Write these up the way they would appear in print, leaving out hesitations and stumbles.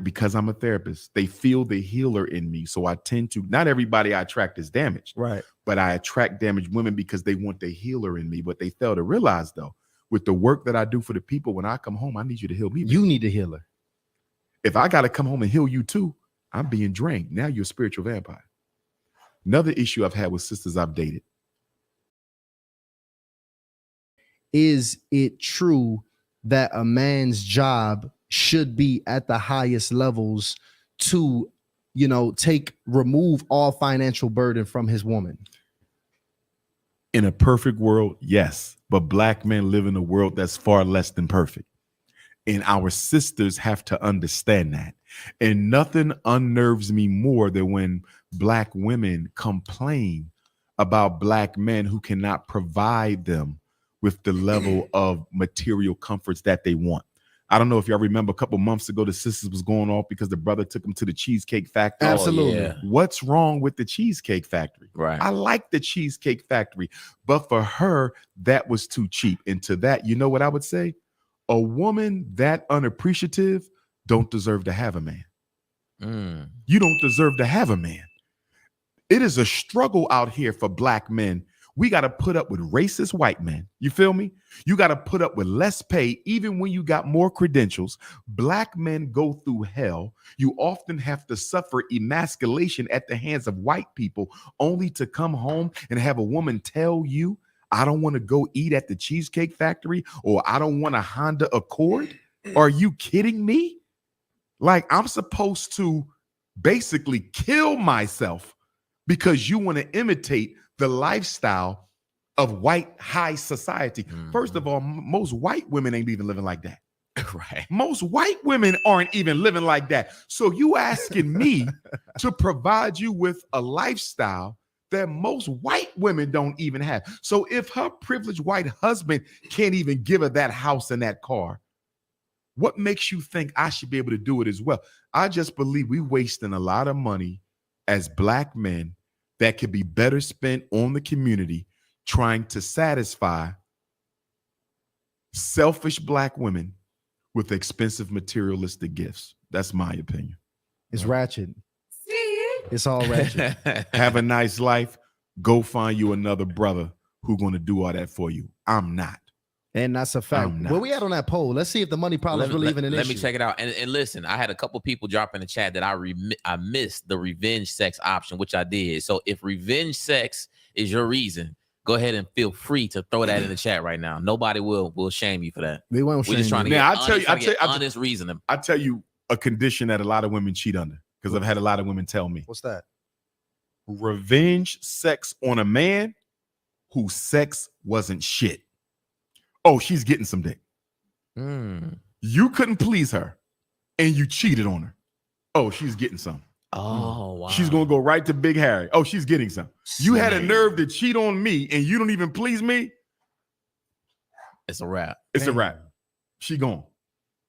Because I'm a therapist, they feel the healer in me. So I tend to, not everybody I attract is damaged, right? But I attract damaged women because they want the healer in me. What they fail to realize, though, with the work that I do for the people, when I come home, I need you to heal me. You need a healer. If I got to come home and heal you too, I'm being drained. Now you're a spiritual vampire. Another issue I've had with sisters I've dated. Is it true that a man's job should be at the highest levels to, remove all financial burden from his woman? In a perfect world, yes. But Black men live in a world that's far less than perfect. And our sisters have to understand that. And nothing unnerves me more than when Black women complain about Black men who cannot provide them with the level of material comforts that they want. I don't know if y'all remember a couple months ago, the sisters was going off because the brother took them to the Cheesecake Factory. Absolutely. Oh, yeah. What's wrong with the Cheesecake Factory? Right. I like the Cheesecake Factory, but for her, that was too cheap. And to that, you know what I would say? A woman that unappreciative don't deserve to have a man. You don't deserve to have a man. It is a struggle out here for Black men. We got to put up with racist white men. You feel me? You got to put up with less pay, even when you got more credentials. Black men go through hell. You often have to suffer emasculation at the hands of white people, only to come home and have a woman tell you, I don't want to go eat at the Cheesecake Factory, or I don't want a Honda Accord. Are you kidding me? Like, I'm supposed to basically kill myself because you want to imitate the lifestyle of white high society. First of all, most white women ain't even living like that. Right. Most white women aren't even living like that. So you asking me to provide you with a lifestyle that most white women don't even have. So if her privileged white husband can't even give her that house and that car, what makes you think I should be able to do it as well? I just believe we wasting a lot of money as Black men that could be better spent on the community trying to satisfy selfish Black women with expensive materialistic gifts. That's my opinion. It's ratchet. It's all ratchet. Have a nice life. Go find you another brother who's going to do all that for you. I'm not. And that's a fact. Where we at on that poll? Let's see if the money problem is really even an issue. Let me check it out. And listen, I had a couple people drop in the chat that I missed the revenge sex option, which I did. So if revenge sex is your reason, go ahead and feel free to throw that in the chat right now. Nobody will shame you for that. We won't shame you. We're just trying to get honest reasoning. I'll tell you a condition that a lot of women cheat under, because I've had a lot of women tell me. What's that? Revenge sex on a man whose sex wasn't shit. Oh, she's getting some dick. You couldn't please her and you cheated on her. Oh, she's getting some. Oh, wow. She's going to go right to Big Harry. Oh, she's getting some. You had a nerve to cheat on me and you don't even please me? It's a wrap. It's a wrap. She gone.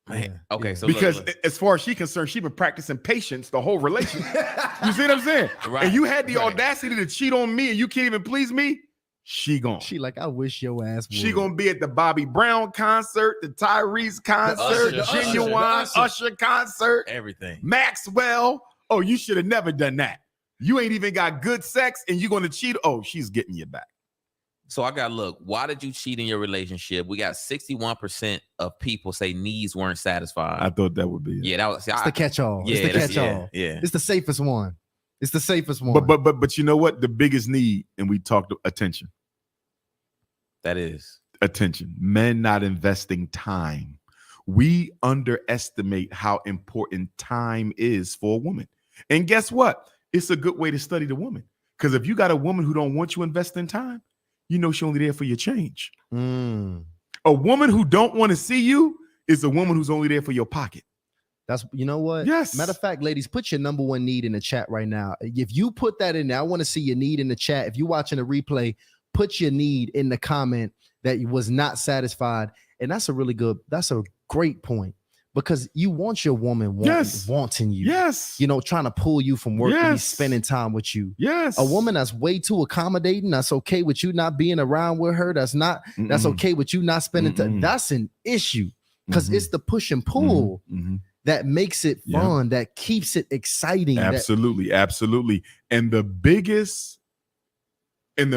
Man. Okay, so because as far as she's concerned, she's been practicing patience the whole relationship. You see what I'm saying? Right. And you had the audacity to cheat on me and you can't even please me? She gone. She like, I wish your ass would. She gonna be at the Bobby Brown concert, the Tyrese concert, the Genuine Usher concert, everything. Maxwell. Oh, you should have never done that. You ain't even got good sex and you're gonna cheat. Oh, she's getting you back. So I got look. Why did you cheat in your relationship? We got 61% of people say needs weren't satisfied. I thought that would be it. Yeah, that was. It's the catch-all. Yeah, it's the catch-all. Yeah, it's the safest one. It's the safest one. But you know what? The biggest need, and we talked attention. That is attention. Men not investing time. We underestimate how important time is for a woman. And guess what? It's a good way to study the woman. Because if you got a woman who don't want you investing time, you know she's only there for your change. A woman who don't want to see you is a woman who's only there for your pocket. That's, you know what? Yes. Matter of fact, ladies, put your number one need in the chat right now. If you put that in there, I want to see your need in the chat. If you're watching a replay, put your need in the comment that you was not satisfied. And that's a great point, because you want your woman wanting you. Yes. You know, trying to pull you from work and be spending time with you. Yes. A woman that's way too accommodating, that's okay with you not being around with her, that's okay with you not spending time. That's an issue, because it's the push and pull. that makes it fun, that keeps it exciting. Absolutely, absolutely. And the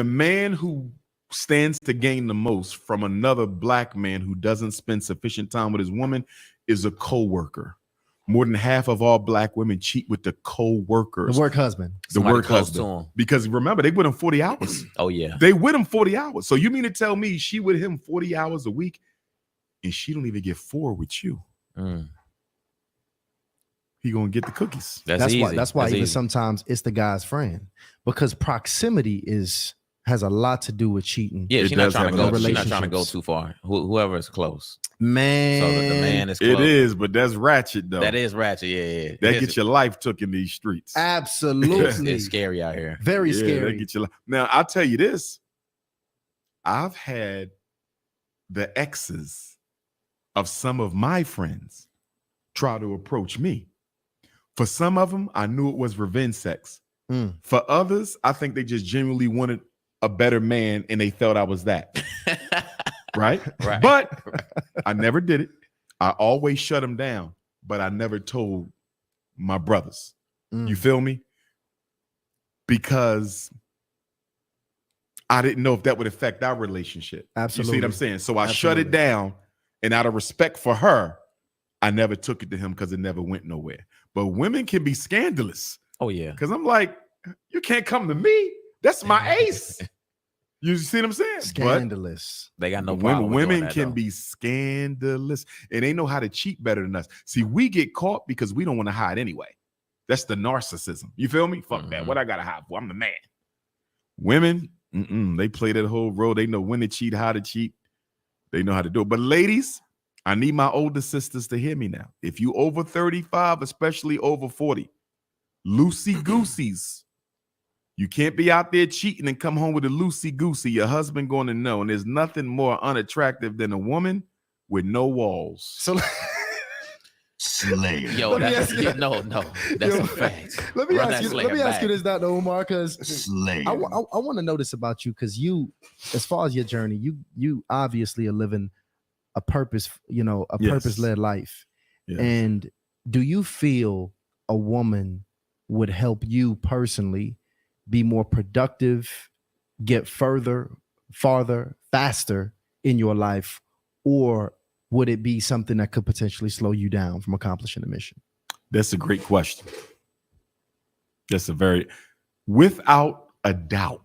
man who stands to gain the most from another black man who doesn't spend sufficient time with his woman is a co-worker. More than half of all black women cheat with the co-workers. The work husband. The work husband. Because remember, they with him 40 hours. Oh, yeah. They with him 40 hours. So you mean to tell me she with him 40 hours a week and she don't even get 4 with you? He gonna get the cookies. That's why even sometimes it's the guy's friend, because proximity has a lot to do with cheating. Yeah, she's not trying to go too far. Whoever is close. Man. So the man is close. It is, but that's ratchet though. That is ratchet, yeah. That gets your life took in these streets. Absolutely. It's scary out here. Very scary. That gets your life. Now, I'll tell you this. I've had the exes of some of my friends try to approach me. For some of them, I knew it was revenge sex. For others, I think they just genuinely wanted a better man and they felt I was that. Right? But I never did it. I always shut them down, but I never told my brothers. You feel me? Because I didn't know if that would affect our relationship. Absolutely. You see what I'm saying? So I shut it down, and out of respect for her, I never took it to him because it never went nowhere. But women can be scandalous. Oh, yeah. Because I'm like, you can't come to me. That's my ace. You see what I'm saying? Scandalous. They got no problem. Women can be scandalous, and they know how to cheat better than us. See, we get caught because we don't want to hide anyway. That's the narcissism. You feel me? Fuck that. What I gotta hide for? I'm the man. Women, they play that whole role. They know when to cheat, how to cheat. They know how to do it. But ladies, I need my older sisters to hear me now. If you over 35, especially over 40, loosey-gooseys. You can't be out there cheating and come home with a loosey-goosey. Your husband going to know. And there's nothing more unattractive than a woman with no walls. So Slayer. Yo, that's a fact. Let me ask you this, Dr. Umar, because Slayer. I want to know this about you, because you, as far as your journey, you obviously are living a purpose, purpose-led life. Yes. And do you feel a woman would help you personally be more productive, get farther, faster in your life, or would it be something that could potentially slow you down from accomplishing the mission? That's a great question. Without a doubt,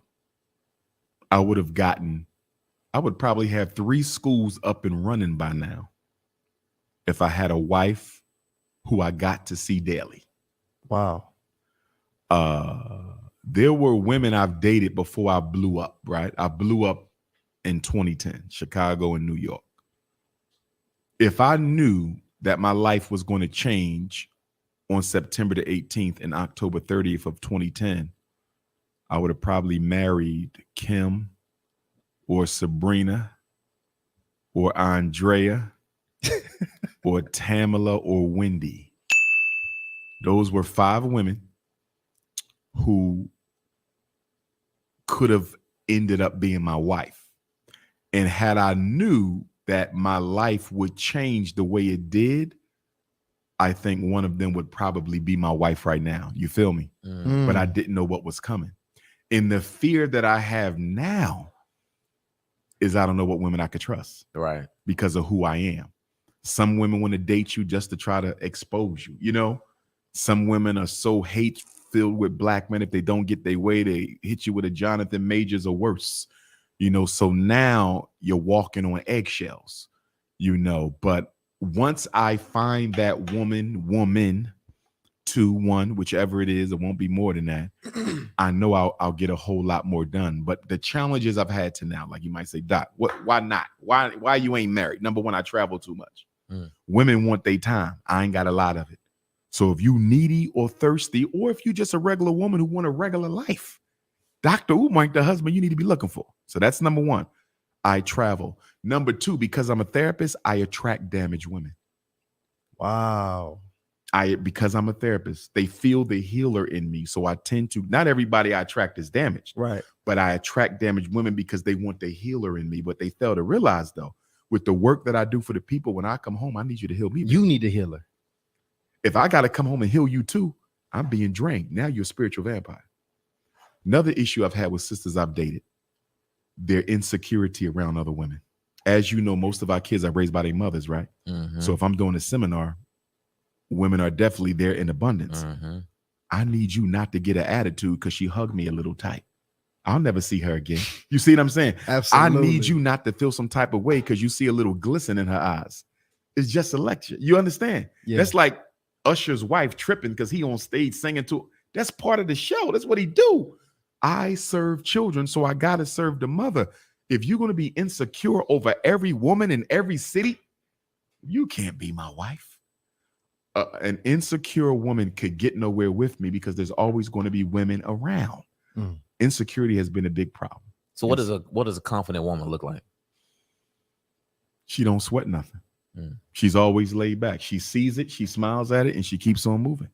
I would probably have 3 schools up and running by now if I had a wife who I got to see daily. Wow. There were women I've dated before I blew up, right? I blew up in 2010, Chicago and New York. If I knew that my life was going to change on September the 18th and October 30th of 2010, I would have probably married Kim or Sabrina or Andrea or Tamala or Wendy. Those were 5 women who could have ended up being my wife. And had I knew that my life would change the way it did, I think one of them would probably be my wife right now. You feel me? But I didn't know what was coming. And the fear that I have now is I don't know what women I could trust. Right. Because of who I am. Some women want to date you just to try to expose you, you know? Some women are so hate-filled with black men. If they don't get their way, they hit you with a Jonathan Majors or worse. So now you're walking on eggshells, but once I find that woman, 2, 1, whichever it is, it won't be more than that. I know I'll get a whole lot more done. But the challenges I've had to now, like you might say, Doc, why not? Why you ain't married? Number one, I travel too much. Women want their time. I ain't got a lot of it. So if you needy or thirsty, or if you just a regular woman who want a regular life, Dr. Umar, the husband you need to be looking for. So that's number 1. I travel. Number 2, because I'm a therapist, I attract damaged women. Wow. Because I'm a therapist, they feel the healer in me. So I tend to, not everybody I attract is damaged. Right. But I attract damaged women because they want the healer in me. But they fail to realize, though, with the work that I do for the people, when I come home, I need you to heal me. You need a healer. If I got to come home and heal you too, I'm being drained. Now you're a spiritual vampire. Another issue I've had with sisters I've dated, their insecurity around other women. As you know, most of our kids are raised by their mothers, right? Mm-hmm. So if I'm doing a seminar, women are definitely there in abundance. Mm-hmm. I need you not to get an attitude because she hugged me a little tight. I'll never see her again. You see what I'm saying? Absolutely. I need you not to feel some type of way because you see a little glisten in her eyes. It's just a lecture. You understand? Yeah. That's like Usher's wife tripping because he on stage singing to. That's part of the show. That's what he do. I serve children, so I gotta serve the mother. If you're gonna be insecure over every woman in every city, you can't be my wife. An insecure woman could get nowhere with me because there's always going to be women around. Insecurity has been a big problem. So what does a confident woman look like? She don't sweat nothing. She's always laid back. She sees it, she smiles at it, and she keeps on moving.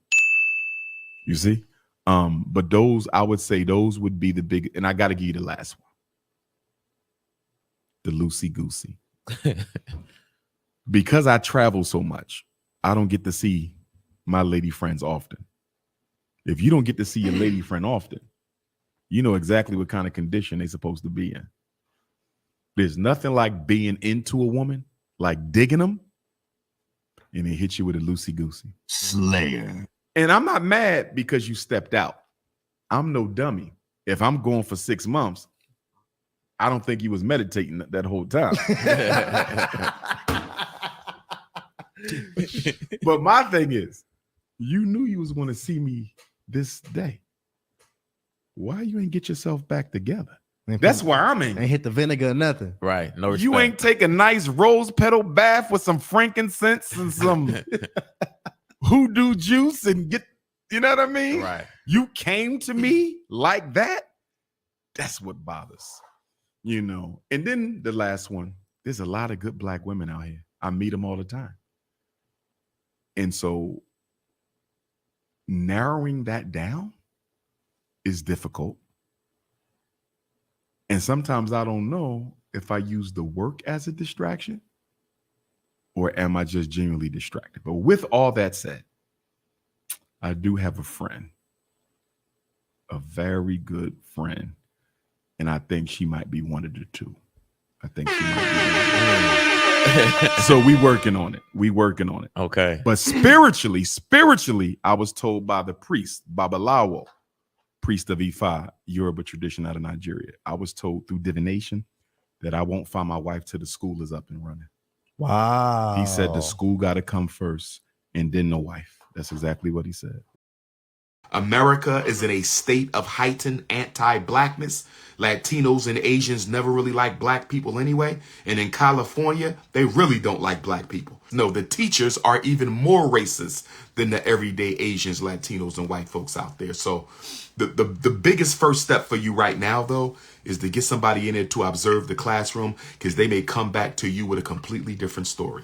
You see? But those, I would say those would be the big, and I got to give you the last one. The loosey-goosey. Because I travel so much, I don't get to see my lady friends often. If you don't get to see your lady friend often, you know exactly what kind of condition they're supposed to be in. There's nothing like being into a woman, like digging them, and they hit you with a loosey-goosey. Slayer. And I'm not mad because you stepped out. I'm no dummy. If I'm going for 6 months, I don't think he was meditating that whole time. But my thing is, you knew you was going to see me this day. Why you ain't get yourself back together? That's where I'm in. Ain't hit the vinegar or nothing. Right. No respect. You ain't take a nice rose petal bath with some frankincense and some hoodoo juice and get, you know what I mean? Right. You came to me like that. That's what bothers, you know. And then the last one, there's a lot of good black women out here. I meet them all the time. And so narrowing that down is difficult. And sometimes I don't know if I use the work as a distraction or am I just genuinely distracted. But with all that said, I do have a friend, a very good friend, and I think she might be one of the two. I think she might be. So we working on it. Okay. But spiritually, I was told by the priest, Babalawo, priest of Ifa, Yoruba tradition out of Nigeria. I was told through divination that I won't find my wife till the school is up and running. Wow. He said the school got to come first and then the wife. That's exactly what he said. America is in a state of heightened anti-blackness. Latinos and Asians never really like black people anyway. And in California, they really don't like black people. No, the teachers are even more racist than the everyday Asians, Latinos, and white folks out there. So the biggest first step for you right now, though, is to get somebody in there to observe the classroom because they may come back to you with a completely different story.